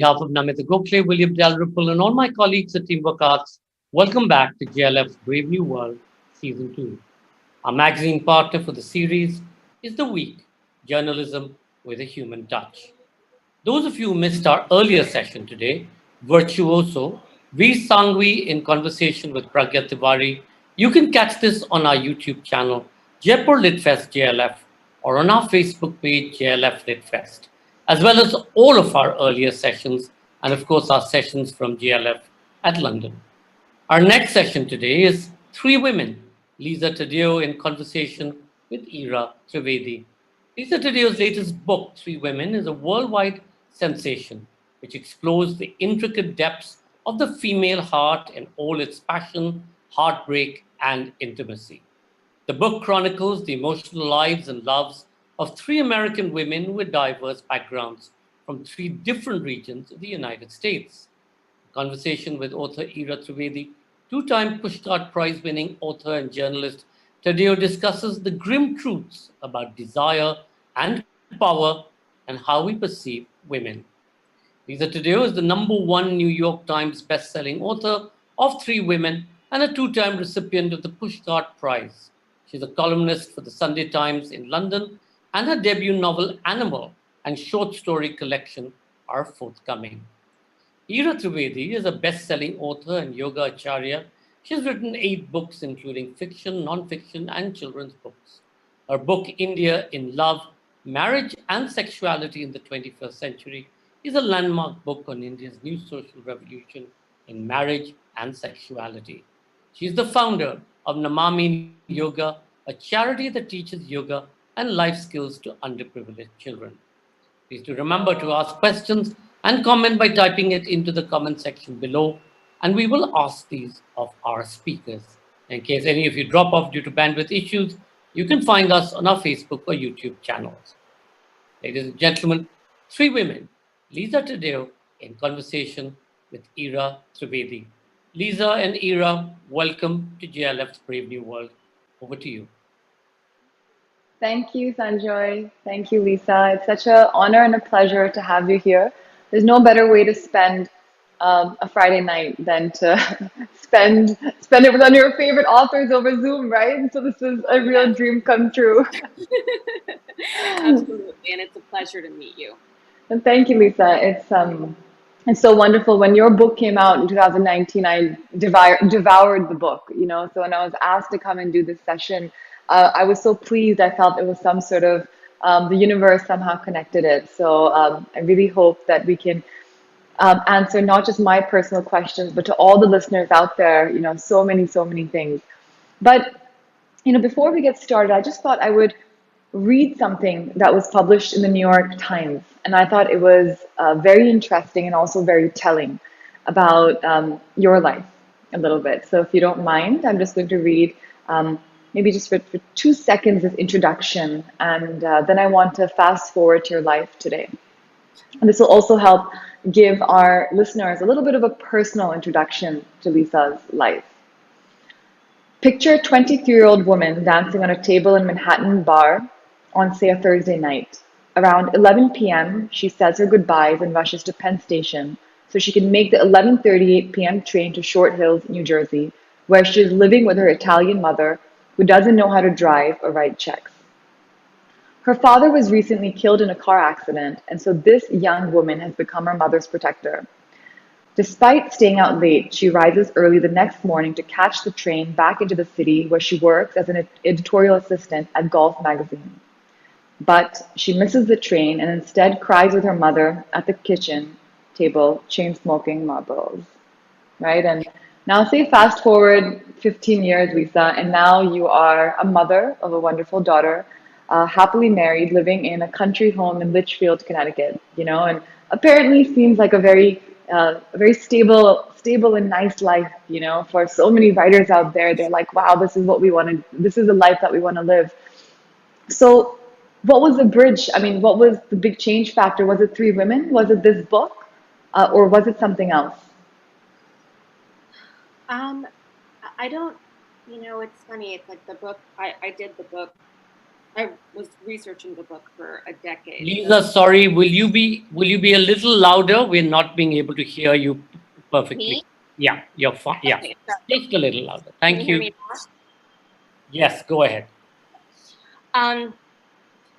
behalf of Namita Gokhale, William Dalrymple, and all my colleagues at Teamwork Arts, welcome back to JLF's Brave New World Season 2. Our magazine partner for the series is The Week, Journalism with a Human Touch. Those of you who missed our earlier session today, Virtuoso, V. Sangvi in conversation with Pragya Tiwari, you can catch this on our YouTube channel, Jaipur Litfest JLF, or on our Facebook page, JLF Litfest, as well as all of our earlier sessions, and of course our sessions from JLF at London. Our next session today is Three Women, Lisa Taddeo in conversation with Ira Trivedi. Lisa Taddeo's latest book, Three Women, is a worldwide sensation which explores the intricate depths of the female heart and all its passion, heartbreak, and intimacy. The book chronicles the emotional lives and loves of three American women with diverse backgrounds from three different regions of the United States. Conversation with author Ira Trivedi, two-time Pushcart Prize-winning author and journalist Taddeo discusses the grim truths about desire and power and how we perceive women. Lisa Taddeo is the #1 New York Times best-selling author of Three Women and a two-time recipient of the Pushcart Prize. She's a columnist for the Sunday Times in London, and her debut novel Animal and short story collection are forthcoming. Ira Trivedi is a best-selling author and yoga acharya. She has written 8 books, including fiction, non-fiction, and children's books. Her book, India in Love, Marriage and Sexuality in the 21st Century, is a landmark book on India's new social revolution in marriage and sexuality. She is the founder of Namami Yoga, a charity that teaches yoga and life skills to underprivileged children. Please do remember to ask questions and comment by typing it into the comment section below, and we will ask these of our speakers. In case any of you drop off due to bandwidth issues, you can find us on our Facebook or YouTube channels. Ladies and gentlemen, Three Women, Lisa Taddeo in conversation with Ira Trivedi. Lisa and Ira, welcome to JLF's Brave New World. Over to you. Thank you, Sanjoy. Thank you, Lisa. It's such an honor and a pleasure to have you here. There's no better way to spend a Friday night than to spend it with one of your favorite authors over Zoom, right? So this is a real dream come true. Absolutely, and it's a pleasure to meet you. And thank you, Lisa. It's so wonderful. When your book came out in 2019, I devoured the book. So when I was asked to come and do this session, I was so pleased. I felt it was some sort of the universe somehow connected it. So I really hope that we can answer not just my personal questions, but to all the listeners out there. So many things. But before we get started, I just thought I would read something that was published in the New York Times. And I thought it was very interesting and also very telling about your life a little bit. So if you don't mind, I'm just going to read maybe just for 2 seconds this introduction. And then I want to fast forward to your life today. And this will also help give our listeners a little bit of a personal introduction to Lisa's life. Picture a 23-year-old woman dancing on a table in Manhattan bar on, say, a Thursday night. Around 11 p.m., she says her goodbyes and rushes to Penn Station so she can make the 11:38 p.m. train to Short Hills, New Jersey, where she is living with her Italian mother, who doesn't know how to drive or write checks. Her father was recently killed in a car accident, and so this young woman has become her mother's protector. Despite staying out late, she rises early the next morning to catch the train back into the city, where she works as an editorial assistant at Golf magazine. But she misses the train and instead cries with her mother at the kitchen table, chain smoking Marlboros. Right? And now say fast forward 15 years, Lisa, and now you are a mother of a wonderful daughter, happily married, living in a country home in Litchfield, Connecticut, and apparently seems like a very stable and nice life, for so many writers out there. They're like, wow, this is what we want to, this is the life that we want to live. So what was the bridge? I mean, what was the big change factor? Was it Three Women? Was it this book? Or was it something else? I don't, it's funny. It's like the book, I did the book I was researching the book for a decade. Lisa, sorry, will you be a little louder? We're not being able to hear you perfectly. Me? Yeah, you're fine. Yeah, Okay, sorry. just a little louder. Can you Thank hear you. me now? Yes, go ahead. Um,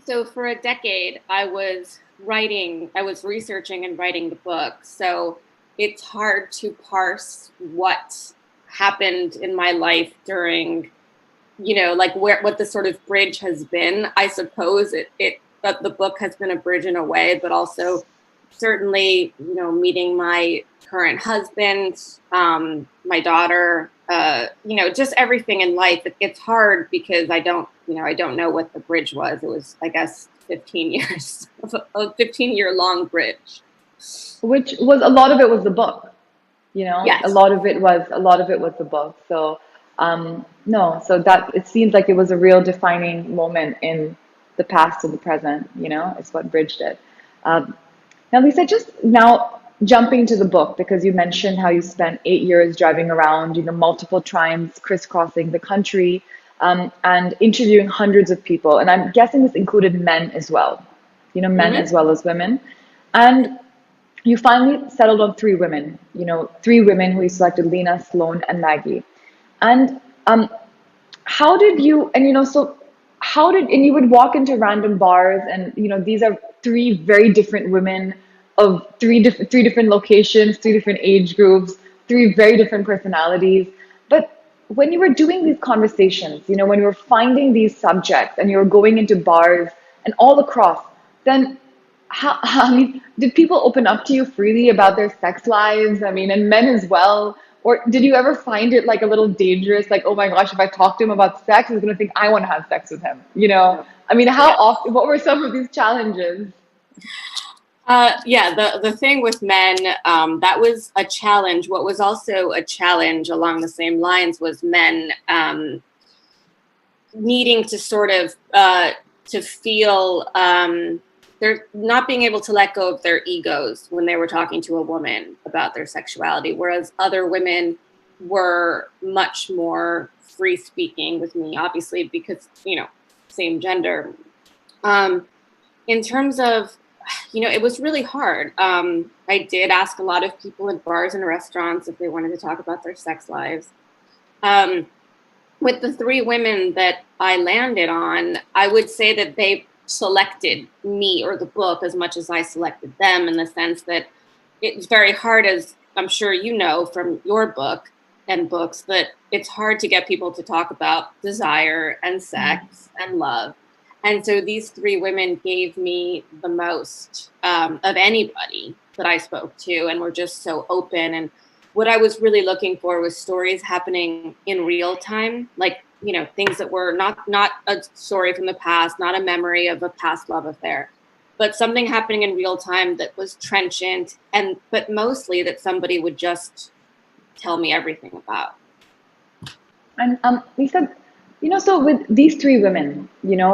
so for a decade, I was researching and writing the book. So it's hard to parse what happened in my life during, like what the sort of bridge has been. I suppose that the book has been a bridge in a way, but also certainly, meeting my current husband, my daughter, just everything in life. It's hard because I don't know what the bridge was. It was, I guess, 15 years, a 15-year long bridge. Which was a lot of it was the book, you know, Yes. a lot of it was the book. So no, so that it seems like it was a real defining moment in the past and the present, you know, it's what bridged it. Um, Now, Lisa, just now jumping to the book, because you mentioned how you spent 8 years driving around, you know, multiple times crisscrossing the country, and interviewing hundreds of people. And I'm guessing this included men as well, you know, men Hmm. as well as women. And you finally settled on three women, you know, three women who you selected: Lena, Sloane, and Maggie. And how did you, and you know, so how did, and you would walk into random bars, and you know, these are three very different women of three different locations, three different age groups, three very different personalities. But when you were doing these conversations, you know, when you were finding these subjects and you were going into bars and all across, then I mean, did people open up to you freely about their sex lives? I mean, and men as well. Or did you ever find it like a little dangerous? Like, oh my gosh, if I talk to him about sex, he's gonna think I want to have sex with him. You know? I mean, how Yeah. often? What were some of these challenges? Yeah, the thing with men, that was a challenge. What was also a challenge along the same lines was men needing to sort of to feel they're not being able to let go of their egos when they were talking to a woman about their sexuality, whereas other women were much more free speaking with me, obviously because same gender. Um, in terms of, it was really hard. I did ask a lot of people in bars and restaurants if they wanted to talk about their sex lives. Um, with the three women that I landed on, I would say that they selected me or the book as much as I selected them, in the sense that it's very hard, as I'm sure you know from your book and books, that it's hard to get people to talk about desire and sex and love. And so these three women gave me the most of anybody that I spoke to, and were just so open. And what I was really looking for was stories happening in real time, like, things that were not a story from the past, not a memory of a past love affair, but something happening in real time that was trenchant, but mostly that somebody would just tell me everything about. And Lisa, you know, so with these three women, you know,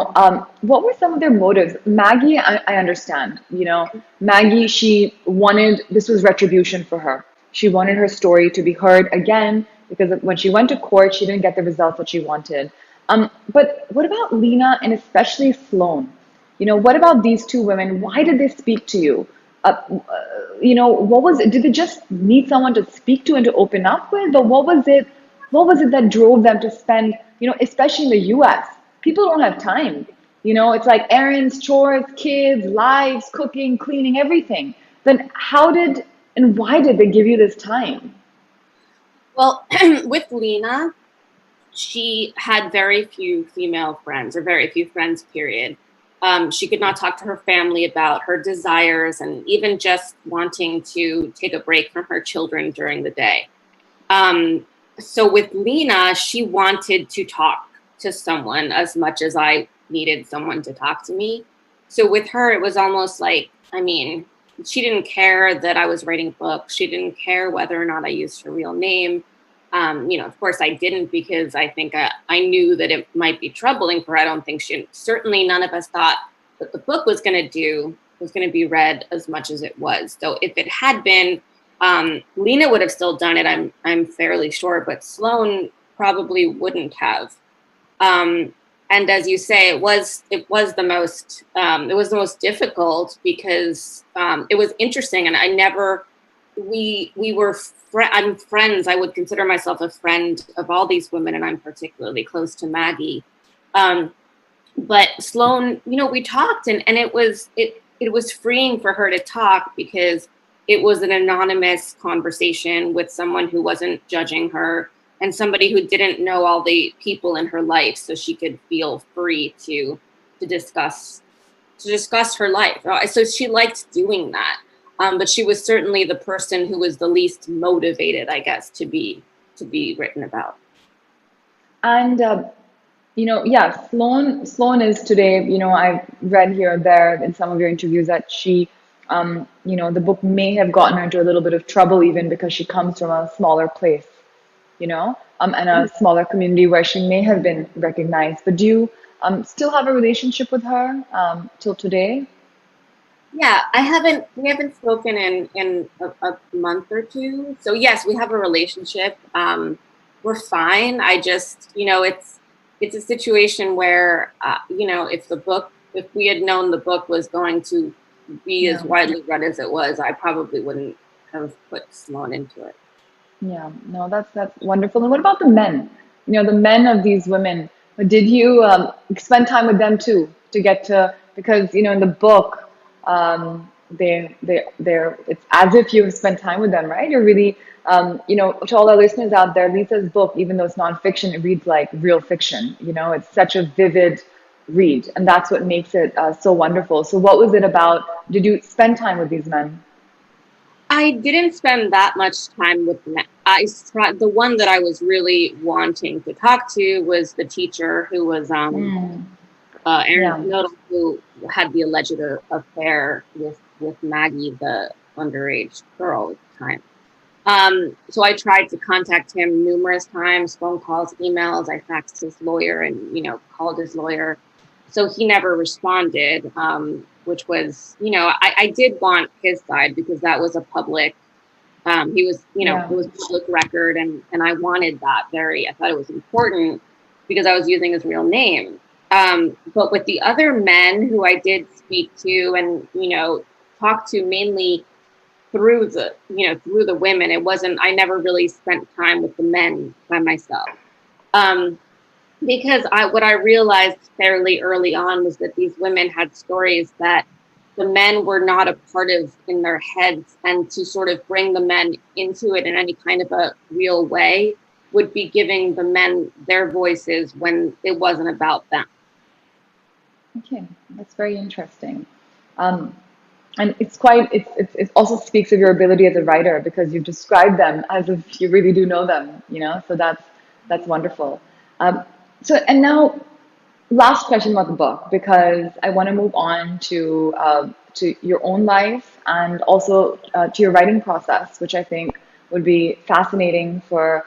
what were some of their motives? Maggie, I understand. You know, Maggie, she wanted, this was retribution for her. She wanted her story to be heard again because when she went to court, she didn't get the results that she wanted. But what about Lena and especially Sloane? You know, what about these two women? Why did they speak to you? You know, what was it? Did they just need someone to speak to and to open up with? But what was it? What was it that drove them to spend, you know, especially in the US? People don't have time. You know, it's like errands, chores, kids, lives, cooking, cleaning, everything. Then how did and why did they give you this time? Well, with Lena, she had very few female friends, or very few friends, period. She could not talk to her family about her desires, and even just wanting to take a break from her children during the day. Um, so with Lena, she wanted to talk to someone as much as I needed someone to talk to me. So with her, it was almost like, I mean, she didn't care that I was writing books. She didn't care whether or not I used her real name. Of course I didn't, because I think I knew that it might be troubling for her. I don't think certainly none of us thought that the book was going to be read as much as it was. So if it had been, Lena would have still done it, I'm fairly sure, but Sloane probably wouldn't have. Um, And as you say, it was the most difficult because it was interesting, and I never we were I'm friends. I would consider myself a friend of all these women, and I'm particularly close to Maggie. But Sloane, we talked, and it was freeing for her to talk because it was an anonymous conversation with someone who wasn't judging her and somebody who didn't know all the people in her life, so she could feel free to discuss her life. So she liked doing that, but she was certainly the person who was the least motivated, I guess, to be written about. And yeah, Sloane is today, I've read here or there in some of your interviews that she, the book may have gotten her into a little bit of trouble even because she comes from a smaller place, and a smaller community where she may have been recognized. But do you still have a relationship with her till today? Yeah, we haven't spoken in a month or two. So yes, we have a relationship. We're fine. I just, it's a situation where, if we had known the book was going to be as widely read as it was, I probably wouldn't have put Sloane into it. Yeah, no, that's wonderful. And what about the men? The men of these women. Did you spend time with them too to get to, because in the book, they're it's as if you have spent time with them, right? You're really to all our listeners out there, Lisa's book, even though it's nonfiction, it reads like real fiction. It's such a vivid read, and that's what makes it so wonderful. So, what was it about? Did you spend time with these men? I didn't spend that much time with them. The one that I was really wanting to talk to was the teacher who was Aaron Nodal, who had the alleged affair with Maggie, the underage girl at the time. So I tried to contact him numerous times, phone calls, emails. I faxed his lawyer and called his lawyer. So he never responded, which was, I did want his side because that was a public, he was, it was public record, and I wanted that I thought it was important because I was using his real name. But with the other men who I did speak to and, talk to mainly through the women, I never really spent time with the men by myself. Because what I realized fairly early on was that these women had stories that the men were not a part of in their heads, and to sort of bring the men into it in any kind of a real way would be giving the men their voices when it wasn't about them. Okay, that's very interesting. And it also speaks of your ability as a writer because you've described them as if you really do know them, so that's wonderful. And now, last question about the book, because I want to move on to your own life and also to your writing process, which I think would be fascinating for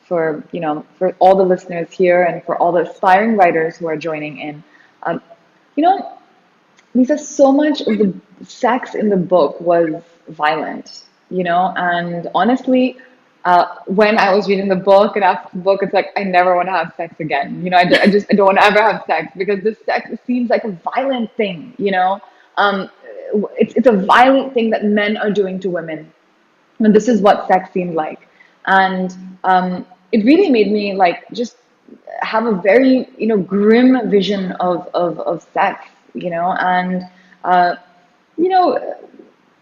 for all the listeners here and for all the aspiring writers who are joining in. Um, you know, Lisa, so much of the sex in the book was violent, and honestly, when I was reading the book and after the book, it's like, I never want to have sex again. I don't want to ever have sex because this sex seems like a violent thing, it's a violent thing that men are doing to women. And this is what sex seemed like. And it really made me just have a very, grim vision of sex, and, you know,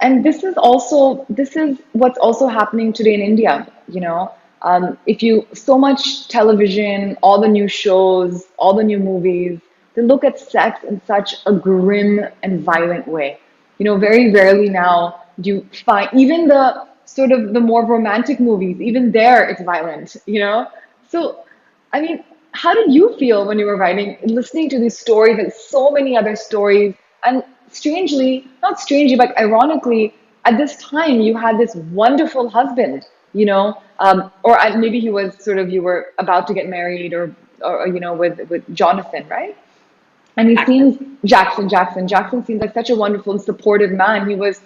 and this is what's also happening today in India, if you, so much television, all the new shows, all the new movies, they look at sex in such a grim and violent way. Very rarely now do you find even the sort of the more romantic movies, even there it's violent, So, I mean, how did you feel when you were writing, listening to these stories and so many other stories? And strangely, not strangely, but ironically, at this time you had this wonderful husband, or maybe he was sort of, you were about to get married, or with Jonathan, right? And he seems Jackson seems like such a wonderful and supportive man. He was,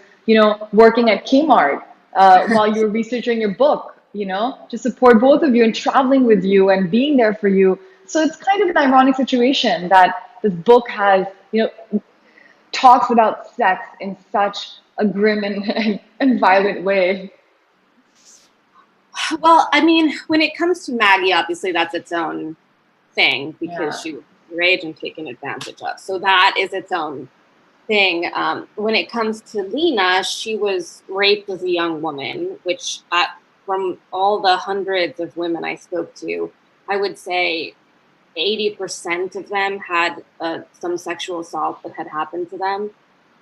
working at Kmart while you were researching your book, to support both of you and traveling with you and being there for you. So it's kind of an ironic situation that this book has, talks about sex in such a grim and violent way. Well, I mean, when it comes to Maggie, obviously that's its own thing because Yeah. she was underage and taken advantage of. So that is its own thing. When it comes to Lena, she was raped as a young woman, which from all the hundreds of women I spoke to, I would say 80% of them had some sexual assault that had happened to them.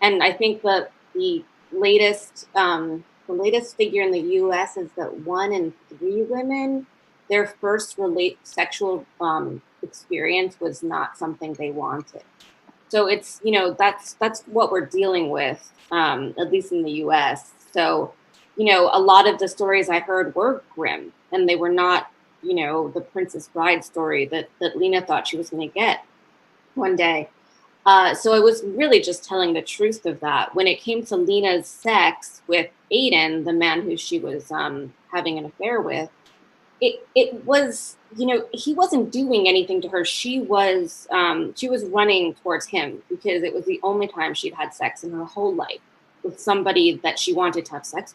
And I think that the latest figure in the U.S. is that 1 in 3 women, their first sexual experience was not something they wanted. So it's, that's what we're dealing with, at least in the U.S. So, a lot of the stories I heard were grim, and they were not, the Princess Bride story that Lena thought she was going to get one day. So I was really just telling the truth of that. When it came to Lena's sex with Aiden, the man who she was having an affair with, it was, he wasn't doing anything to her. She was running towards him because it was the only time she'd had sex in her whole life with somebody that she wanted to have sex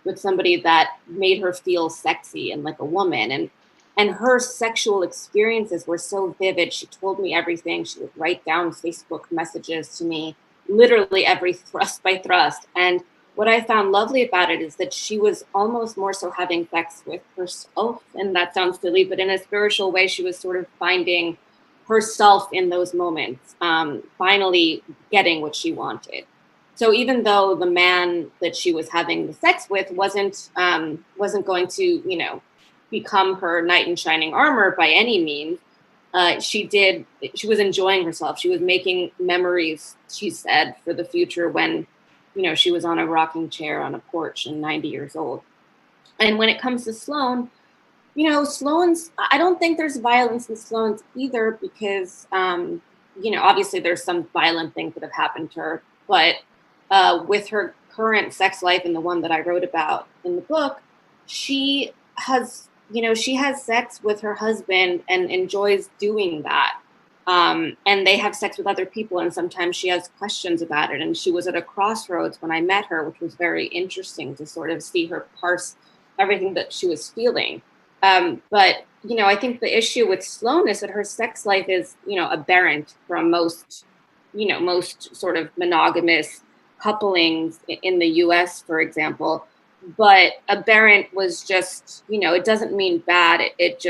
with somebody that made her feel sexy and like a woman. And her sexual experiences were so vivid. She told me everything. She would write down Facebook messages to me, literally every thrust by thrust. And what I found lovely about it is that she was almost more so having sex with herself. And that sounds silly, but in a spiritual way, she was sort of finding herself in those moments, finally getting what she wanted. So even though the man that she was having the sex with wasn't going to, become her knight in shining armor by any means, she was enjoying herself. She was making memories, she said, for the future when, she was on a rocking chair on a porch and 90 years old. And when it comes to Sloane, Sloane's, I don't think there's violence in Sloane's either because, obviously there's some violent things that have happened to her, but with her current sex life and the one that I wrote about in the book, she has sex with her husband and enjoys doing that. And they have sex with other people, and sometimes she has questions about it. And she was at a crossroads when I met her, which was very interesting to sort of see her parse everything that she was feeling. But, I think the issue with Sloane is that her sex life is, aberrant from most sort of monogamous couplings in the US, for example. But aberrant was just, it doesn't mean bad. It's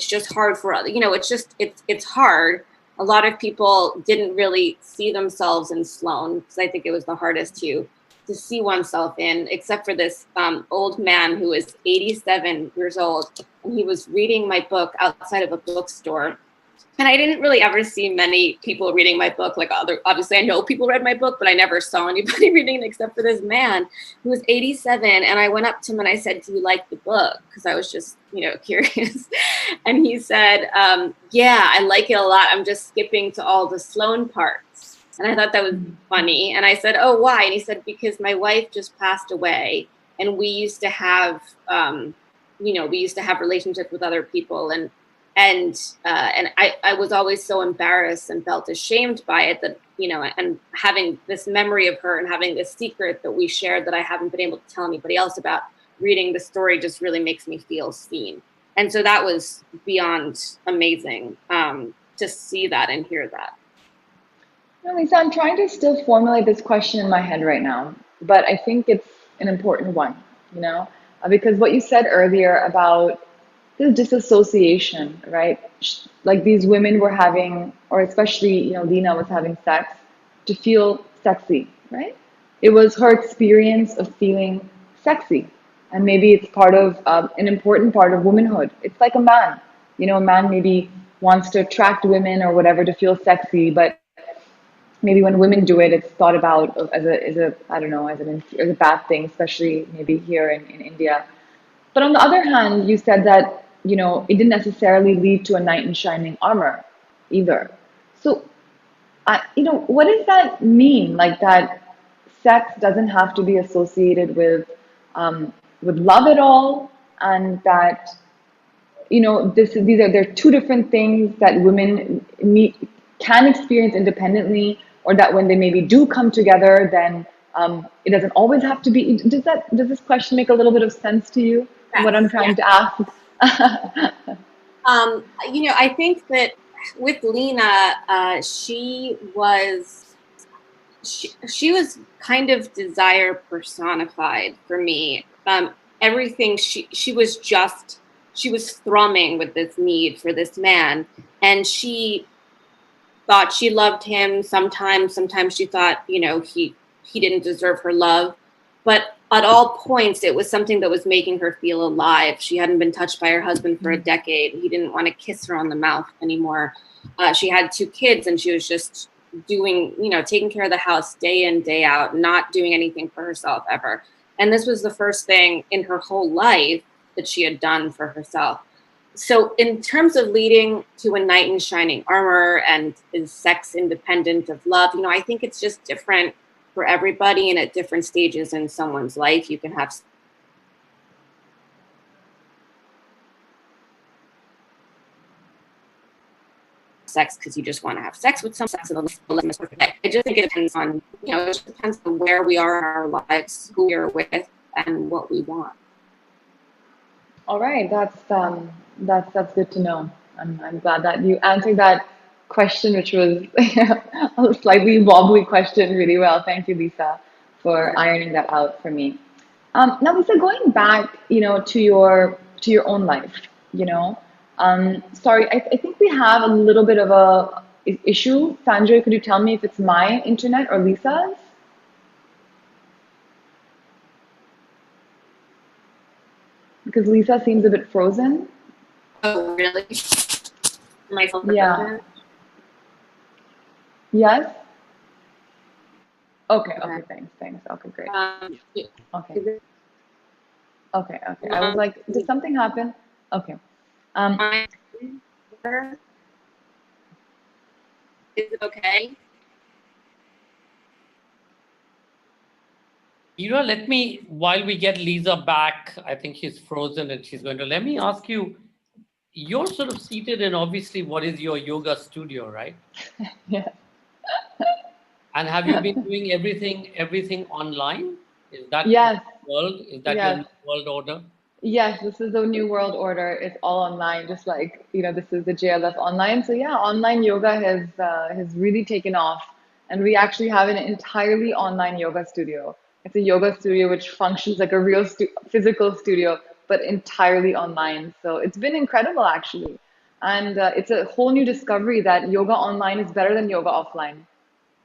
just hard for other, it's hard. A lot of people didn't really see themselves in Sloane because I think it was the hardest to see oneself in, except for this old man who is 87 years old. And he was reading my book outside of a bookstore. And I didn't really ever see many people reading my book. Obviously I know people read my book, but I never saw anybody reading it except for this man who was 87. And I went up to him and I said, "Do you like the book?" Because I was just, curious. And he said, "Yeah, I like it a lot. I'm just skipping to all the Sloane parts." And I thought that was funny. And I said, "Oh, why?" And he said, "Because my wife just passed away and we used to have, relationships with other people. And I was always so embarrassed and felt ashamed by it that, and having this memory of her and having this secret that we shared that I haven't been able to tell anybody else about, reading the story just really makes me feel seen." And so that was beyond amazing to see that and hear that. Lisa, I'm trying to still formulate this question in my head right now, but I think it's an important one, because what you said earlier about this disassociation, right? Like these women were having, or especially, Lena was having sex to feel sexy, right? It was her experience of feeling sexy. And maybe it's part of an important part of womanhood. It's like a man, a man maybe wants to attract women or whatever to feel sexy, but maybe when women do it, it's thought about as a I don't know, as a bad thing, especially maybe here in India. But on the other hand, you said that, it didn't necessarily lead to a knight in shining armor either. So, what does that mean? Like that sex doesn't have to be associated with love at all, and that, they're two different things that women can experience independently, or that when they maybe do come together, then it doesn't always have to be. Does this question make a little bit of sense to you? Yes, What I'm trying to ask? I think that with Lena, she was kind of desire personified for me. Everything she was thrumming with this need for this man, and she thought she loved him. Sometimes she thought, he didn't deserve her love. But at all points, it was something that was making her feel alive. She hadn't been touched by her husband for a decade. He didn't want to kiss her on the mouth anymore. She had 2 kids, and she was just doing, taking care of the house day in, day out, not doing anything for herself ever. And this was the first thing in her whole life that she had done for herself. So in terms of leading to a knight in shining armor and is sex independent of love, I think it's just different for everybody, and at different stages in someone's life. You can have sex because you just want to have sex with some sex and I just think it depends on, it just depends on where we are in our lives, who we're with, and what we want. All right, that's good to know. I'm glad that you answered that question, which was a slightly wobbly question, really well. Thank you, Lisa, for ironing that out for me. Now, Lisa, going back, to your own life, sorry, I think we have a little bit of a issue. Sanjay, could you tell me if it's my internet or Lisa's? Because Lisa seems a bit frozen. Oh, really? Myself Yeah. Yes? Okay, thanks. Okay, great. Okay. Okay. I was like, did something happen? Okay. Is it okay? Ira, while we get Lisa back, I think she's frozen and let me ask you, you're sort of seated in obviously what is your yoga studio, right? Yeah. And have you been doing everything online? Is that Yes. world? Is that your Yes. new world order? Yes, this is the new world order. It's all online, just like, this is the JLF online. So yeah, online yoga has really taken off. And we actually have an entirely online yoga studio. It's a yoga studio which functions like a real physical studio, but entirely online. So it's been incredible, actually. And it's a whole new discovery that yoga online is better than yoga offline.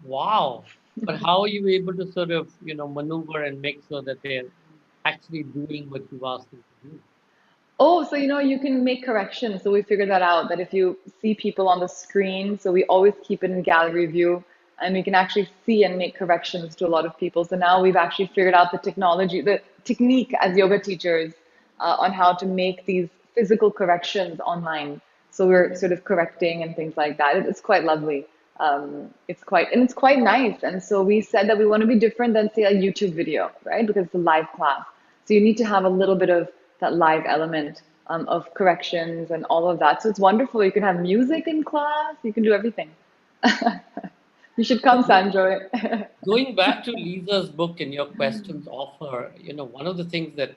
Wow. But how are you able to sort of, maneuver and make sure that they're actually doing what you've asked them to do? Oh, so you can make corrections. So we figured that out, that if you see people on the screen, so we always keep it in gallery view, and we can actually see and make corrections to a lot of people. So now we've actually figured out the technology, the technique as yoga teachers on how to make these physical corrections online. So we're sort of correcting and things like that. It's quite lovely. It's quite nice. And so we said that we want to be different than, say, a YouTube video, right? Because it's a live class. So you need to have a little bit of that live element of corrections and all of that. So it's wonderful. You can have music in class. You can do everything. You should come, Sanjoy. Going back to Lisa's book and your questions of her, one of the things that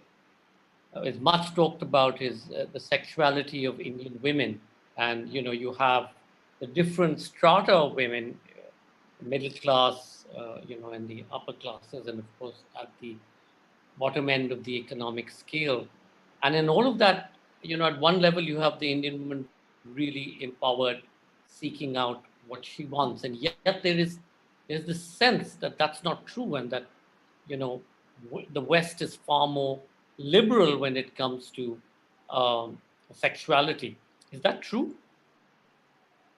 is much talked about is the sexuality of Indian women. And, you have the different strata of women, middle class, and the upper classes, and of course at the bottom end of the economic scale. And in all of that, at one level, you have the Indian woman really empowered, seeking out what she wants. And yet there's this sense that that's not true, and that, the West is far more liberal when it comes to sexuality. Is that true?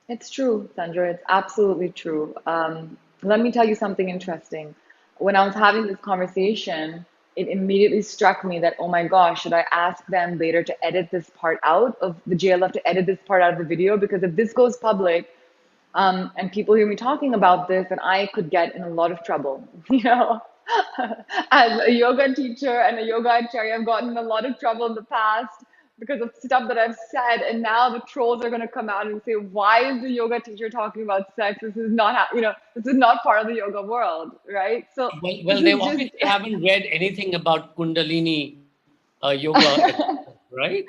It's true, Sandra. It's absolutely true. Let me tell you something interesting. When I was having this conversation, it immediately struck me that, oh my gosh, should I ask them later to edit this part out of the JLF, to edit this part out of the video? Because if this goes public, and people hear me talking about this, then I could get in a lot of trouble. As a yoga teacher and a yoga acharya, I've gotten in a lot of trouble in the past because of stuff that I've said, and now the trolls are going to come out and say, "Why is the yoga teacher talking about sex? This is not, this is not part of the yoga world, right?" So this They is just obviously haven't read anything about Kundalini yoga, right?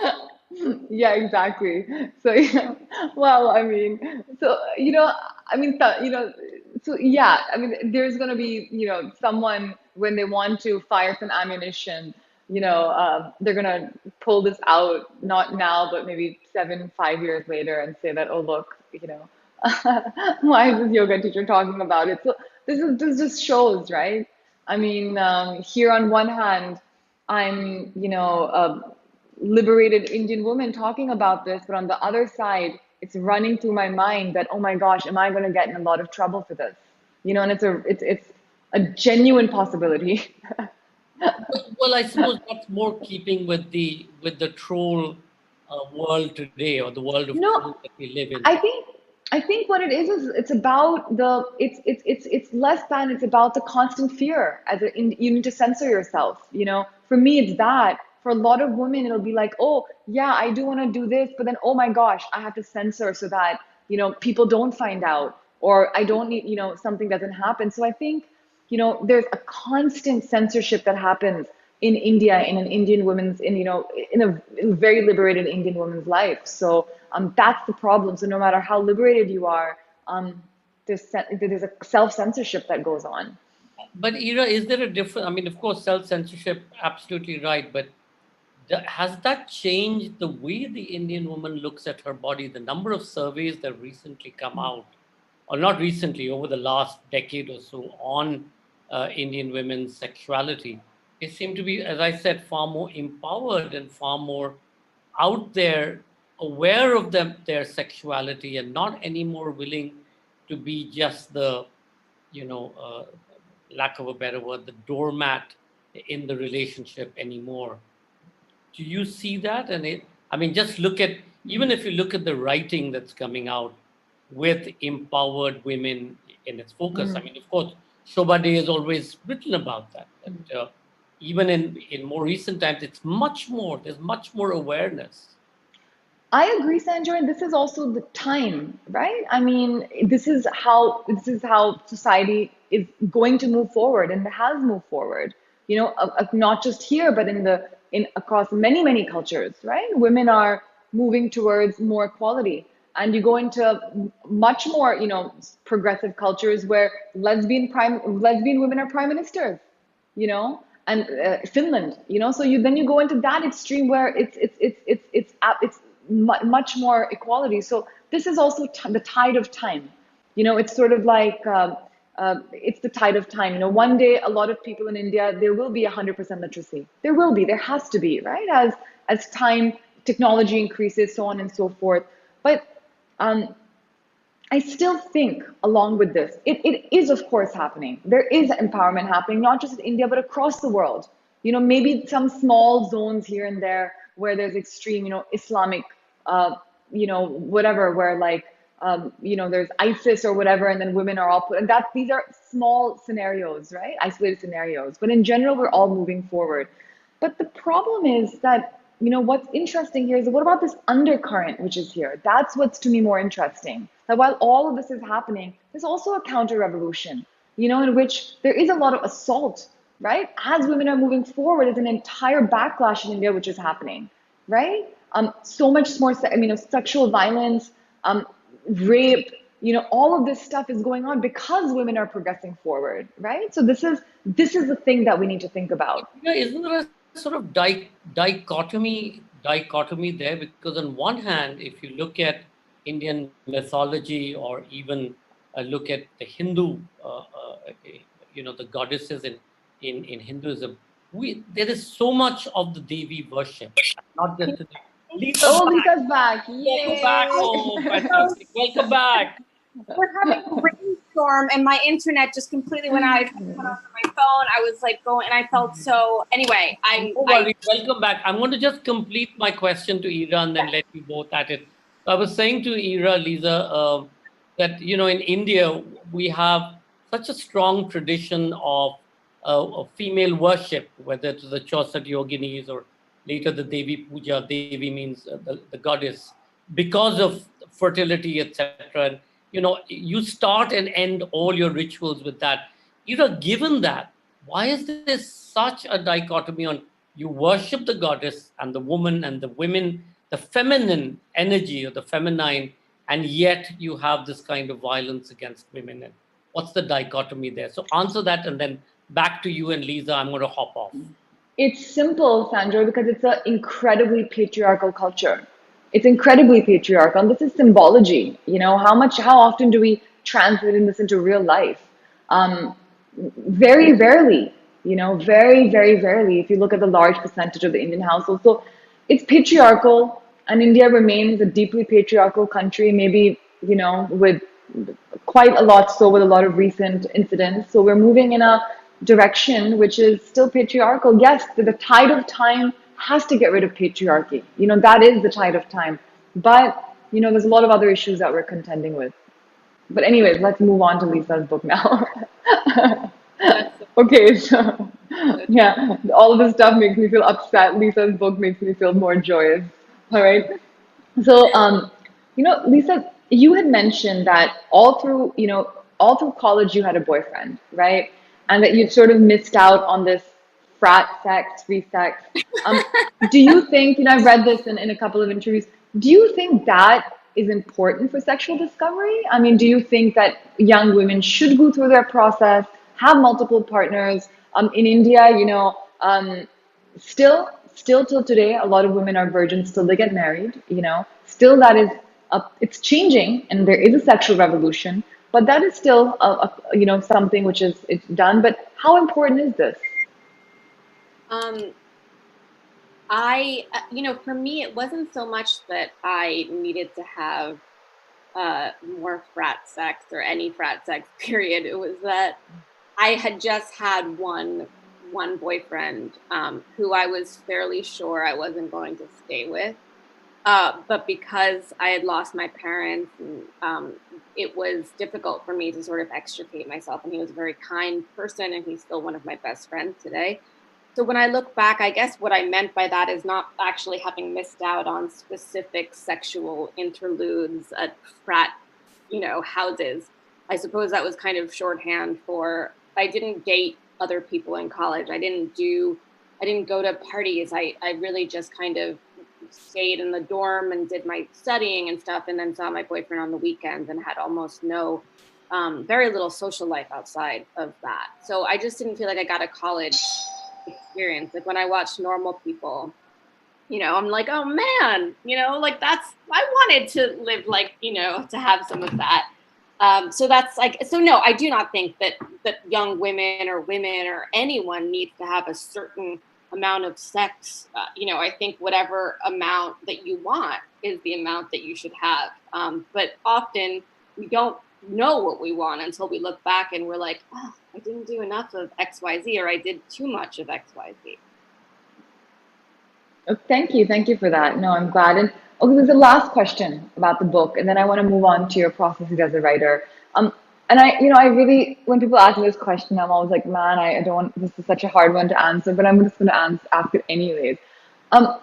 yeah, exactly. So yeah, well, I mean, so I mean, so yeah, I mean, there's gonna be someone when they want to fire some ammunition, they're gonna pull this out not now, but maybe 5 years later, and say that, oh look, why is this yoga teacher talking about it? So this just shows, right? I mean, here on one hand, I'm, a liberated Indian woman talking about this, but on the other side, it's running through my mind that, oh my gosh, am I going to get in a lot of trouble for this? And it's a genuine possibility. Well, I suppose that's more keeping with the troll world today, or the world of No, trolls that we live in. I think I think what it is it's about it's less than it's about the constant fear you need to censor yourself. For me it's that. For a lot of women it'll be like, oh yeah, I do want to do this, but then oh my gosh, I have to censor so that people don't find out, or I don't need something doesn't happen. So I think there's a constant censorship that happens in India, in an Indian woman's, in a very liberated Indian woman's life. So that's the problem. So no matter how liberated you are, there's a self-censorship that goes on. But Ira, is there a difference? I mean, of course, self-censorship, absolutely right. But has that changed the way the Indian woman looks at her body? The number of surveys that recently come out, or not recently, over the last decade or so, on Indian women's sexuality, they seem to be, as I said, far more empowered and far more out there, aware of their sexuality, and not anymore willing to be just the, you know, lack of a better word, the doormat in the relationship anymore. Do you see that? I mean, just look at, even if you look at the writing that's coming out with empowered women in its focus. I mean, of course, Shobha Day has always written about that. Even in more recent times, there's much more awareness. I agree, Sanjoy, and this is also the time, right? I mean, this is how society is going to move forward and has moved forward. Not just here, but in across many cultures, right? Women are moving towards more equality, and you go into much more, progressive cultures where lesbian women are prime ministers, and Finland, so you go into that extreme where it's much more equality. So this is also the tide of time. It's sort of like it's the tide of time. One day a lot of people in India, there will be 100% literacy. There has to be, right? As time, technology increases, so on and so forth. But I still think, along with this, it is, of course, happening. There is empowerment happening, not just in India, but across the world. Maybe some small zones here and there where there's extreme, Islamic, whatever, where like, there's ISIS or whatever, and then women are all put, and these are small scenarios, right? Isolated scenarios. But in general, we're all moving forward. But the problem is that, what's interesting here is, what about this undercurrent which is here? That's what's to me more interesting. That while all of this is happening, there's also a counter revolution, in which there is a lot of assault, right? As women are moving forward, there's an entire backlash in India which is happening, right? So much more, sexual violence, rape, all of this stuff is going on because women are progressing forward, right? So this is the thing that we need to think about. Yeah, isn't there a sort of dichotomy there? Because on one hand, if you look at Indian mythology, or even look at the Hindu, the goddesses in Hinduism, there is so much of the Devi worship, not just the Lisa's Oh, back. Lisa's back. Welcome back. Yay. Oh, fantastic. Welcome back. We're having a rainstorm and my internet just completely went out. I tried to put on my phone. I was like going, and I felt so. Anyway, No worries. Welcome back. I'm going to just complete my question to Ira and then let you both at it. I was saying to Ira, Lisa, that in India we have such a strong tradition of female worship, whether it's the Chausat yoginis or later the Devi Puja. Devi means the goddess, because of fertility, etc. And you start and end all your rituals with that. Given that, why is there such a dichotomy on you worship the goddess and the woman and the women, the feminine energy or the feminine, and yet you have this kind of violence against women? And what's the dichotomy there? So answer that, and then back to you and Lisa. I'm going to hop off. It's simple, Sandra, because it's an incredibly patriarchal culture. It's incredibly patriarchal. And this is symbology. How often do we translate this into real life? Very rarely, very, very rarely, if you look at the large percentage of the Indian household. So it's patriarchal, and India remains a deeply patriarchal country, maybe, with quite a lot so with a lot of recent incidents. So we're moving in a direction which is still patriarchal. Yes, the tide of time has to get rid of patriarchy. That is the tide of time. But, there's a lot of other issues that we're contending with. But anyways, let's move on to Lisa's book now. Okay, so yeah, all of this stuff makes me feel upset. Lisa's book makes me feel more joyous. All right. So, Lisa, you had mentioned that all through college you had a boyfriend, right? And that you'd sort of missed out on this frat sex, free sex. Do you think, I've read this in a couple of interviews, do you think that is important for sexual discovery? I mean, do you think that young women should go through their process, have multiple partners? In India, still till today, a lot of women are virgins till they get married. Still that is it's changing, and there is a sexual revolution, but that is still something which is it's done. But how important is this? For me, it wasn't so much that I needed to have more frat sex or any frat sex, period. It was that I had just had one boyfriend who I was fairly sure I wasn't going to stay with. But because I had lost my parents, it was difficult for me to sort of extricate myself. And he was a very kind person, and he's still one of my best friends today. So when I look back, I guess what I meant by that is not actually having missed out on specific sexual interludes at frat, houses. I suppose that was kind of shorthand for I didn't date other people in college. I didn't go to parties. I really just kind of stayed in the dorm and did my studying and stuff, and then saw my boyfriend on the weekends and had almost very little social life outside of that. So I just didn't feel like I got a college experience. Like when I watched normal people, I'm like, oh man, I wanted to live to have some of that. So that's no, I do not think that young women or anyone needs to have a certain amount of sex. I think whatever amount that you want is the amount that you should have. But often we don't know what we want until we look back and we're like, oh, I didn't do enough of XYZ, or I did too much of XYZ. Oh, thank you for that. No, I'm glad. And okay, there's a last question about the book, and then I want to move on to your processes as a writer. And I really, when people ask me this question, I'm always like, man, I don't want, this is such a hard one to answer, but I'm just going to ask it anyways. What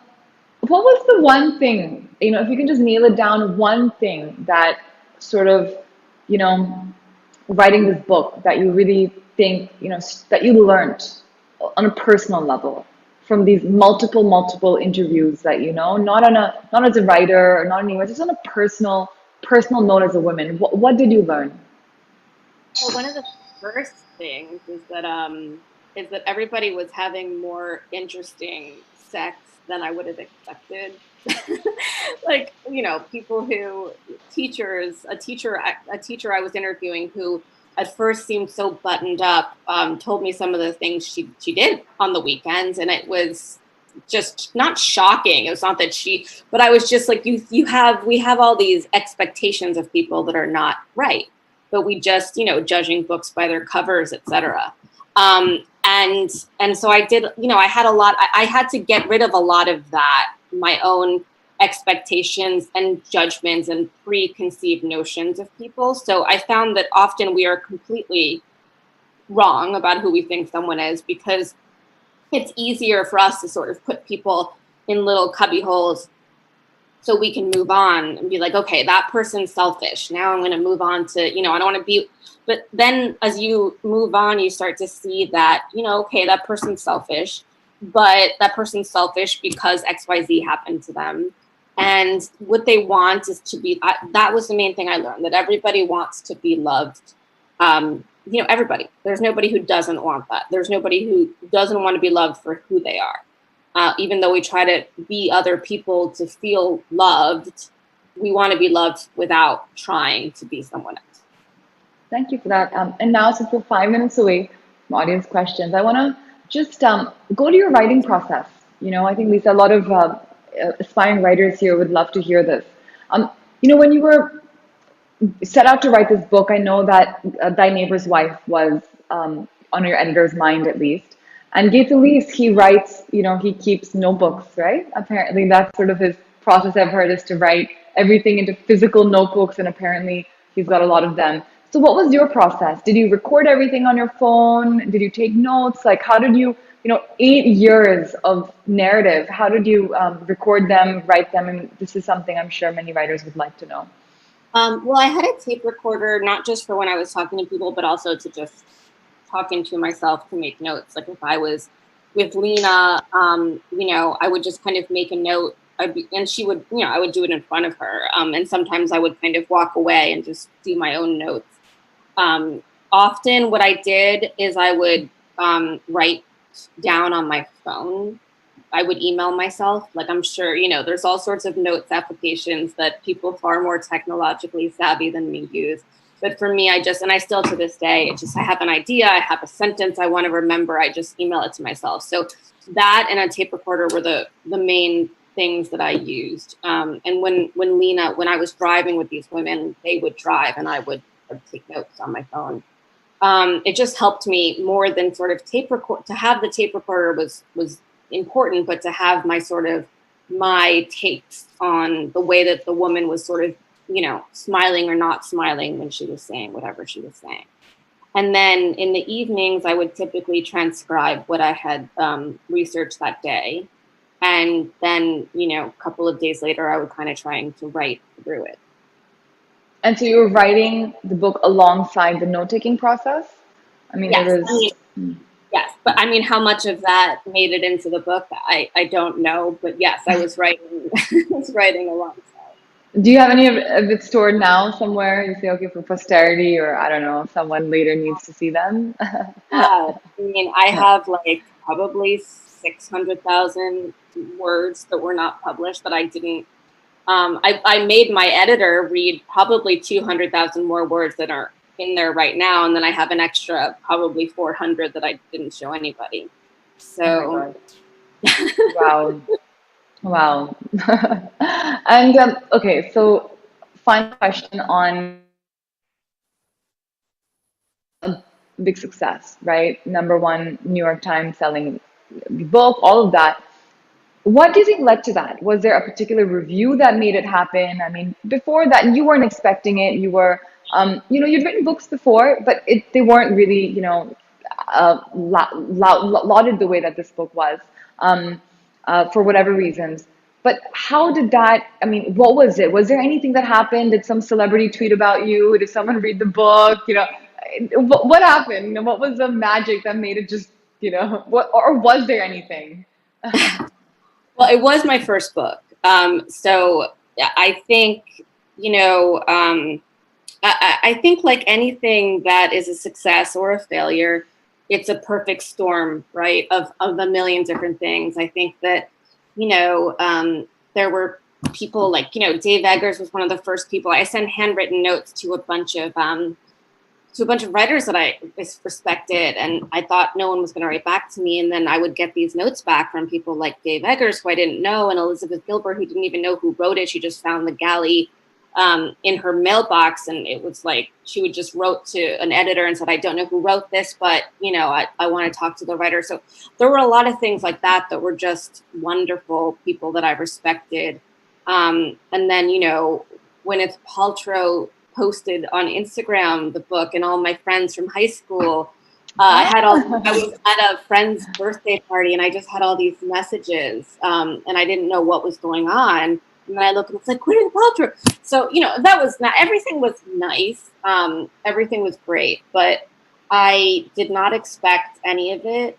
was the one thing, if you can just nail it down, one thing that sort of, writing this book that you really think, that you learned on a personal level from these multiple interviews that, not as a writer or not anywhere, just on a personal note as a woman. What did you learn? Well, one of the first things is that everybody was having more interesting sex than I would have expected. People who a teacher I was interviewing who at first seemed so buttoned up, told me some of the things she did on the weekends, and it was just not shocking. It was not that but I was just like, we have all these expectations of people that are not right, but we just, judging books by their covers, etc. And so I did, I had to get rid of a lot of that, my own expectations and judgments and preconceived notions of people. So I found that often we are completely wrong about who we think someone is, because it's easier for us to sort of put people in little cubby holes so we can move on and be like, okay, that person's selfish. Now I'm going to move on to, you know, I don't want to be, but then as you move on, you start to see that, you know, okay, that person's selfish, but that person's selfish because XYZ happened to them. And what they want is to be, that was the main thing I learned, that everybody wants to be loved. You know, everybody. There's nobody who doesn't want that. There's nobody who doesn't want to be loved for who they are. Even though we try to be other people to feel loved, we want to be loved without trying to be someone else. Thank you for that. And now, since we're 5 minutes away from audience questions, I want to just go to your writing process. You know, I think, Lisa, a lot of aspiring writers here would love to hear this. You know, when you were set out to write this book, I know that Thy Neighbor's Wife was on your editor's mind, at least. And Gates Elise, he writes, you know, he keeps notebooks, right? Apparently that's sort of his process, I've heard, is to write everything into physical notebooks, and apparently he's got a lot of them. So what was your process? Did you record everything on your phone? Did you take notes? Like, how did you, you know, 8 years of narrative, how did you record them, write them? And this is something I'm sure many writers would like to know. Well, I had a tape recorder, not just for when I was talking to people, but also to just talking to myself to make notes. Like if I was with Lena, you know, I would just kind of make a note, and she would, you know, I would do it in front of her. And sometimes I would kind of walk away and just do my own notes. Often what I did is I would write down on my phone. I would email myself. Like, I'm sure, you know, there's all sorts of notes applications that people far more technologically savvy than me use. But for me, I still to this day, I have an idea, I have a sentence I want to remember, I just email it to myself. So that and a tape recorder were the main things that I used. And when I was driving with these women, they would drive and I would take notes on my phone. It just helped me more than sort of to have the tape recorder was important, but to have my takes on the way that the woman was sort of, you know, smiling or not smiling when she was saying whatever she was saying. And then in the evenings, I would typically transcribe what I had researched that day. And then, you know, a couple of days later, I would kind of trying to write through it. And so you were writing the book alongside the note-taking process? I mean, yes, yes, but I mean, how much of that made it into the book, I don't know. But yes, I was writing, alongside. Do you have any of it stored now somewhere? You say, okay, for posterity, or I don't know, someone later needs to see them? I mean, I have like probably 600,000 words that were not published that I didn't. I made my editor read probably 200,000 more words that are in there right now, and then I have an extra probably 400 that I didn't show anybody. So, oh wow. And okay, so final question on a big success, right? #1 New York Times selling book, all of that. What do you think led to that? Was there a particular review that made it happen? I mean, before that, you weren't expecting it. You were, you know, you'd written books before, but they weren't really, you know, lauded the way that this book was, for whatever reasons. But how did that, I mean, what was it? Was there anything that happened? Did some celebrity tweet about you? Did someone read the book? You know, what happened? You know, what was the magic that made it just, you know, or was there anything? Well, it was my first book. So I think, you know, I think like anything that is a success or a failure, it's a perfect storm, right, of a million different things. I think that, you know, there were people like, you know, Dave Eggers was one of the first people. I sent handwritten notes to a bunch of writers that I respected, and I thought no one was going to write back to me. And then I would get these notes back from people like Dave Eggers, who I didn't know, and Elizabeth Gilbert, who didn't even know who wrote it. She just found the galley in her mailbox, and it was like she would just wrote to an editor and said, I don't know who wrote this, but, you know, I want to talk to the writer. So there were a lot of things like that that were just wonderful people that I respected. And then, you know, Gwyneth Paltrow posted on Instagram the book, and all my friends from high school I was at a friend's birthday party and I just had all these messages, and I didn't know what was going on. And then I looked and it's like, Gwyneth Paltrow. So, that was not, everything was nice. Everything was great, but I did not expect any of it.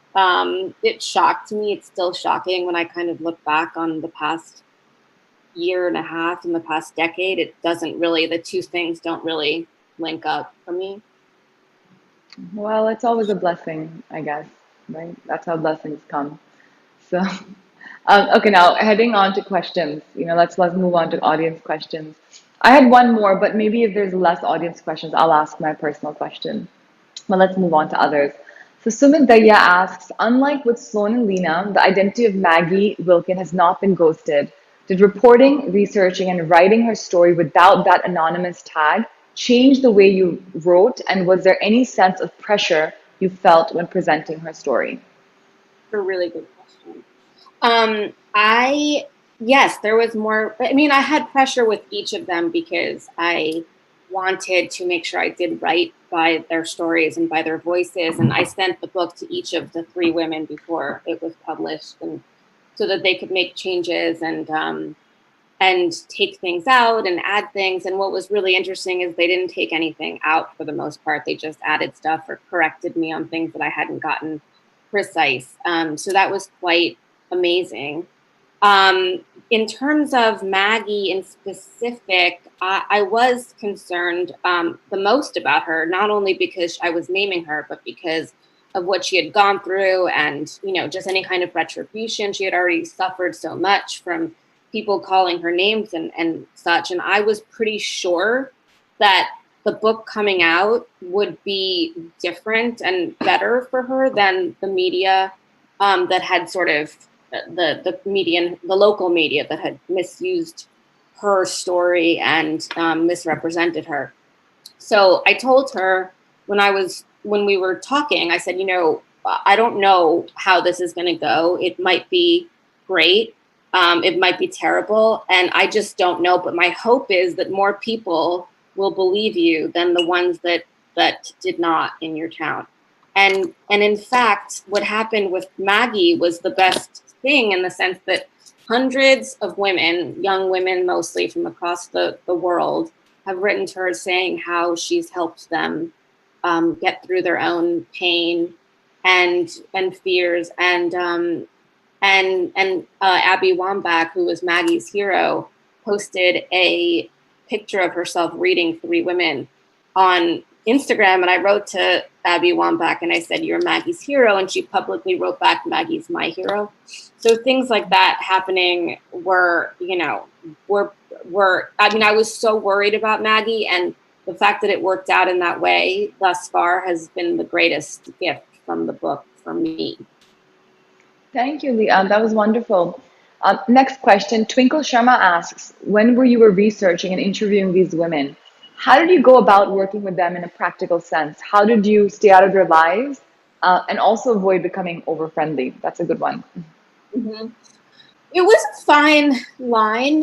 It shocked me. It's still shocking when I kind of look back on the past year and a half and the past decade. It doesn't really, the two things don't really link up for me. Well, it's always a blessing, I guess, right? That's how blessings come. So, okay, now heading on to questions. Let's move on to audience questions. I had one more, but maybe if there's less audience questions, I'll ask my personal question. But let's move on to others. So Sumit Daya asks, unlike with Sloan and Lena, the identity of Maggie Wilkin has not been ghosted. Did reporting, researching, and writing her story without that anonymous tag change the way you wrote? And was there any sense of pressure you felt when presenting her story? A really good question. Yes, there was more. I mean, I had pressure with each of them because I wanted to make sure I did right by their stories and by their voices. And I sent the book to each of the three women before it was published, and so that they could make changes and take things out and add things. And what was really interesting is they didn't take anything out for the most part. They just added stuff or corrected me on things that I hadn't gotten precise. So that was quite amazing. In terms of Maggie in specific, I was concerned the most about her, not only because I was naming her, but because of what she had gone through and, just any kind of retribution. She had already suffered so much from people calling her names and such. And I was pretty sure that the book coming out would be different and better for her than the media that had sort of the local media that had misused her story and misrepresented her. So I told her when we were talking, I said, I don't know how this is going to go. It might be great. It might be terrible. And I just don't know. But my hope is that more people will believe you than the ones that did not in your town. And in fact, what happened with Maggie was the best thing in the sense that hundreds of women, young women mostly from across the world, have written to her saying how she's helped them get through their own pain and fears. And Abby Wambach, who was Maggie's hero, posted a picture of herself reading three women on Instagram. And I wrote to Abby Wambach and I said, "You're Maggie's hero." And she publicly wrote back, "Maggie's my hero." So things like that happening were, I was so worried about Maggie, and the fact that it worked out in that way thus far has been the greatest gift from the book for me. Thank you, Leah. That was wonderful. Next question. Twinkle Sharma asks, when you were researching and interviewing these women, how did you go about working with them in a practical sense? How did you stay out of their lives and also avoid becoming over-friendly? That's a good one. Mm-hmm. It was a fine line,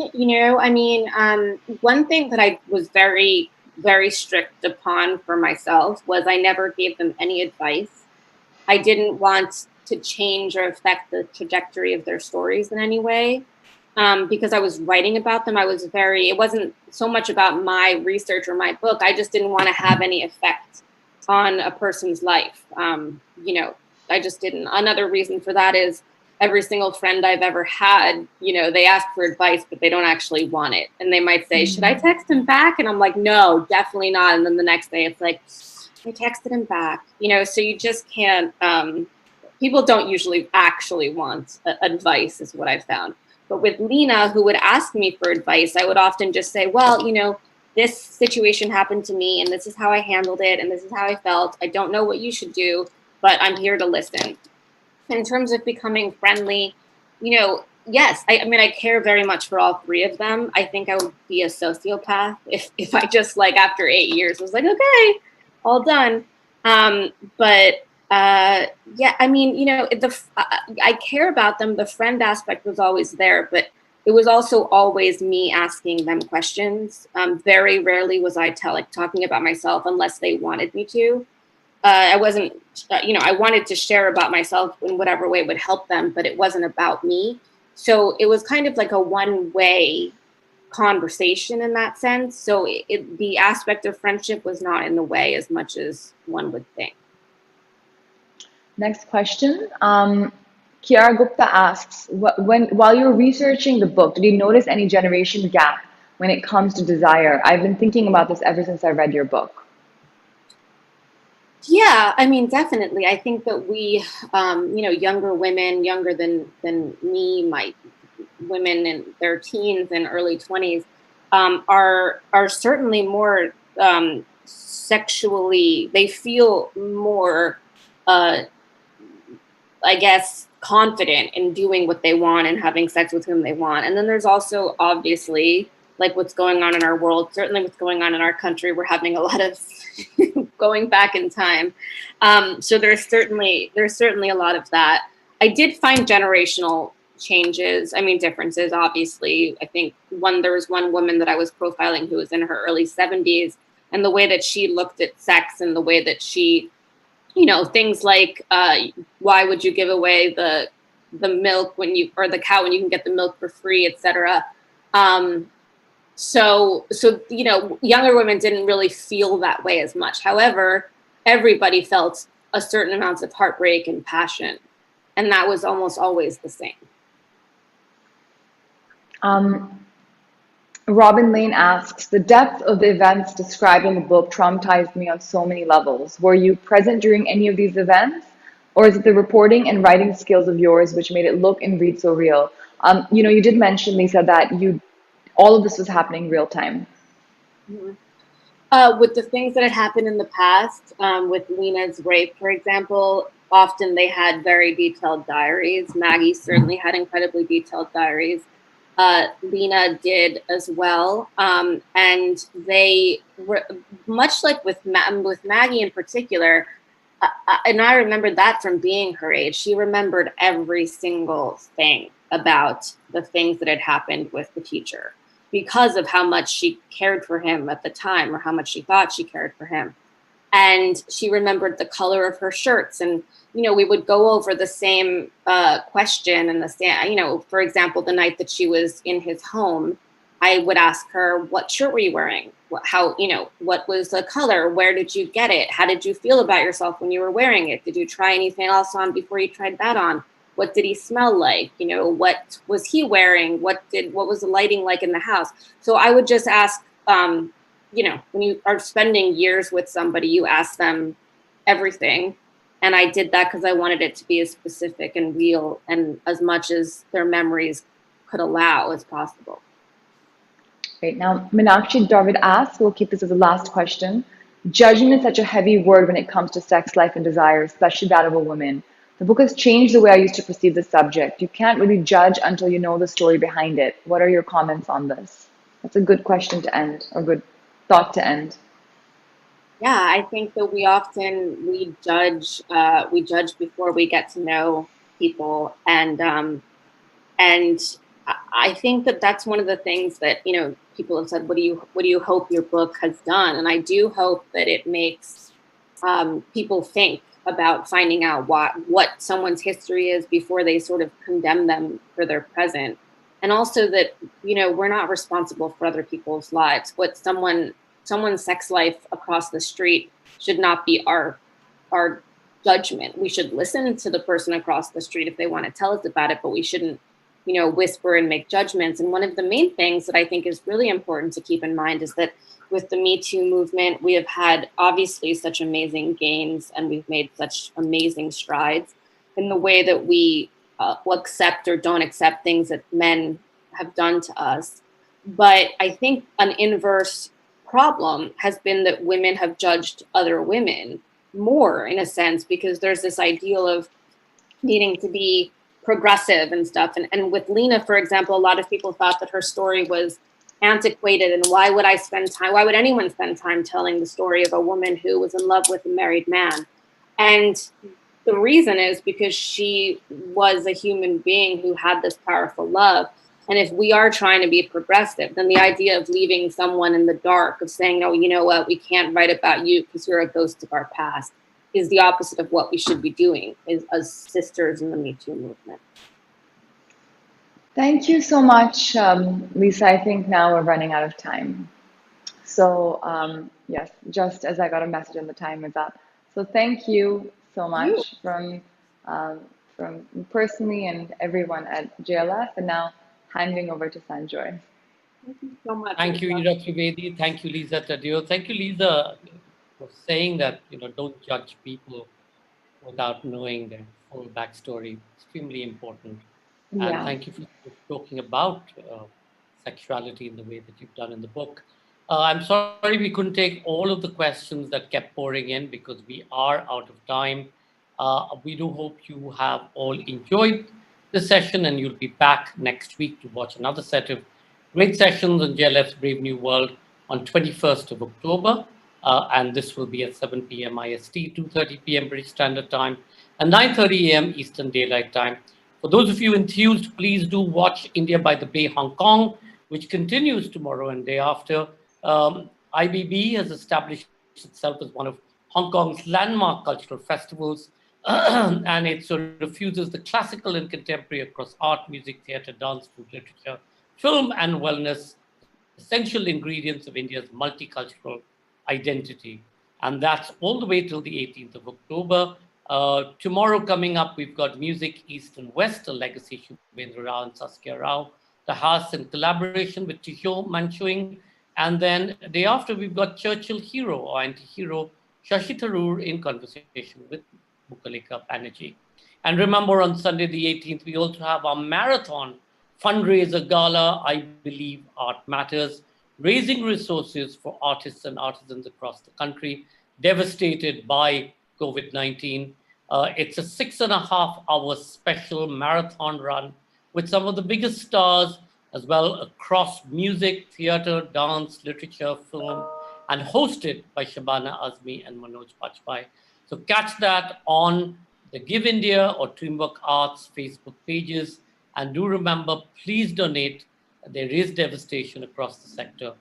one thing that I was very, very strict upon for myself was I never gave them any advice. I didn't want to change or affect the trajectory of their stories in any way. Because I was writing about them, it wasn't so much about my research or my book. I just didn't want to have any effect on a person's life. I just didn't. Another reason for that is every single friend I've ever had, they ask for advice, but they don't actually want it. And they might say, "Should I text him back?" And I'm like, "No, definitely not." And then the next day it's like, "I texted him back." So you just can't, people don't usually actually want advice is what I've found. But with Lena, who would ask me for advice, I would often just say, "Well, this situation happened to me and this is how I handled it and this is how I felt. I don't know what you should do, but I'm here to listen." In terms of becoming friendly, yes, I care very much for all three of them. I think I would be a sociopath if I just after 8 years was like, "Okay, all done." I care about them. The friend aspect was always there, but it was also always me asking them questions. Very rarely was I talking about myself unless they wanted me to. I wasn't, I wanted to share about myself in whatever way would help them, but it wasn't about me. So it was kind of like a one-way conversation in that sense. So the aspect of friendship was not in the way as much as one would think. Next question. Kiara Gupta asks, while you were researching the book, did you notice any generation gap when it comes to desire? I've been thinking about this ever since I read your book. Yeah, I mean, definitely. I think that we, younger women, younger than me, women in their teens and early 20s, are certainly more sexually. They feel more, I guess, confident in doing what they want and having sex with whom they want. And then there's also obviously like what's going on in our world, certainly what's going on in our country. We're having a lot of going back in time. So there's certainly a lot of that. I did find generational changes. I mean, differences, obviously. I think there was one woman that I was profiling who was in her early 70s, and the way that she looked at sex and the way that she, things like, why would you give away the milk or the cow when you can get the milk for free, etc. So, younger women didn't really feel that way as much. However, everybody felt a certain amount of heartbreak and passion. And that was almost always the same. Robin Lane asks, the depth of the events described in the book traumatized me on so many levels. Were you present during any of these events? Or is it the reporting and writing skills of yours which made it look and read so real? You did mention, Lisa, that all of this was happening real time. Mm-hmm. With the things that had happened in the past, with Lena's rape, for example, often they had very detailed diaries. Maggie certainly had incredibly detailed diaries. Lena did as well. And they were much like with Maggie in particular. And I remember that from being her age. She remembered every single thing about the things that had happened with the teacher because of how much she cared for him at the time, or how much she thought she cared for him. And she remembered the color of her shirts. And, we would go over the same question and the same, for example, the night that she was in his home, I would ask her, what shirt were you wearing? What was the color? Where did you get it? How did you feel about yourself when you were wearing it? Did you try anything else on before you tried that on? What did he smell like? What was he wearing? What was the lighting like in the house? So I would just ask, when you are spending years with somebody, you ask them everything. And I did that because I wanted it to be as specific and real and as much as their memories could allow as possible. Great. Now, Meenakshi David asks, we'll keep this as the last question. Judgment is such a heavy word when it comes to sex life and desire, especially that of a woman. The book has changed the way I used to perceive the subject. You can't really judge until you know the story behind it. What are your comments on this? That's a good question to end, or good thought to end. Yeah, I think that we judge before we get to know people, and I think that that's one of the things that people have said. What do you hope your book has done? And I do hope that it makes people think about finding out what someone's history is before they sort of condemn them for their present, and also that we're not responsible for other people's lives. What someone's sex life across the street should not be our judgment. We should listen to the person across the street if they want to tell us about it, but we shouldn't, whisper and make judgments. And one of the main things that I think is really important to keep in mind is that with the Me Too movement, we have had obviously such amazing gains, and we've made such amazing strides in the way that we accept or don't accept things that men have done to us. But I think an inverse problem has been that women have judged other women more, in a sense, because there's this ideal of needing to be progressive and stuff. And with Lena, for example, a lot of people thought that her story was antiquated, and why would anyone spend time telling the story of a woman who was in love with a married man? And the reason is because she was a human being who had this powerful love. And if we are trying to be progressive, then the idea of leaving someone in the dark, of saying, no, you know what, we can't write about you because you're a ghost of our past, is the opposite of what we should be doing as sisters in the Me Too movement. Thank you so much, Lisa. I think now we're running out of time. So yes, just as I got a message and the time is up. So thank you so much from personally and everyone at JLF, and now handing over to Sanjoy. Thank you so much. Thank you, Ira Trivedi. Thank you, Lisa Taddeo. Thank you, Lisa, for saying that, don't judge people without knowing their full backstory. Extremely important. And Yeah. thank you for talking about sexuality in the way that you've done in the book. I'm sorry we couldn't take all of the questions that kept pouring in because we are out of time. We do hope you have all enjoyed the session and you'll be back next week to watch another set of great sessions on JLF's Brave New World on 21st of October. And this will be at 7 p.m. IST, 2:30 p.m. British Standard Time, and 9:30 a.m. Eastern Daylight Time. For those of you enthused, please do watch India by the Bay, Hong Kong, which continues tomorrow and day after. IBB has established itself as one of Hong Kong's landmark cultural festivals, and it sort of fuses the classical and contemporary across art, music, theatre, dance, food, literature, film, and wellness, essential ingredients of India's multicultural identity. And that's all the way till the 18th of October. Tomorrow coming up, we've got Music East and West, a legacy Shubhendra Rao and Saskia Rao, the House in collaboration with Tisho Manchuing. And then the day after, we've got Churchill Hero or anti-hero Shashi Tharoor in conversation with Bukalika Banerjee. And remember, on Sunday the 18th, we also have our marathon fundraiser gala, I Believe Art Matters, raising resources for artists and artisans across the country devastated by COVID-19. It's a 6.5 hour special marathon run with some of the biggest stars as well across music, theater, dance, literature, film, and hosted by Shabana Azmi and Manoj Bajpai. So catch that on the Give India or Teamwork Arts Facebook pages. And do remember, please donate. There is devastation across the sector,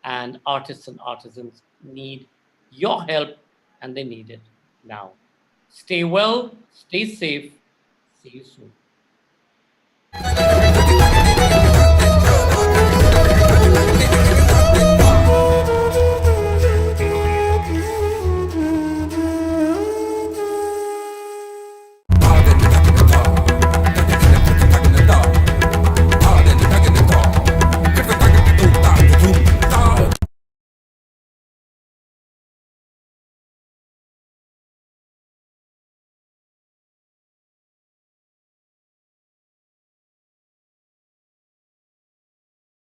and artists and artisans need your help, and they need it now. Stay well, stay safe. See you soon.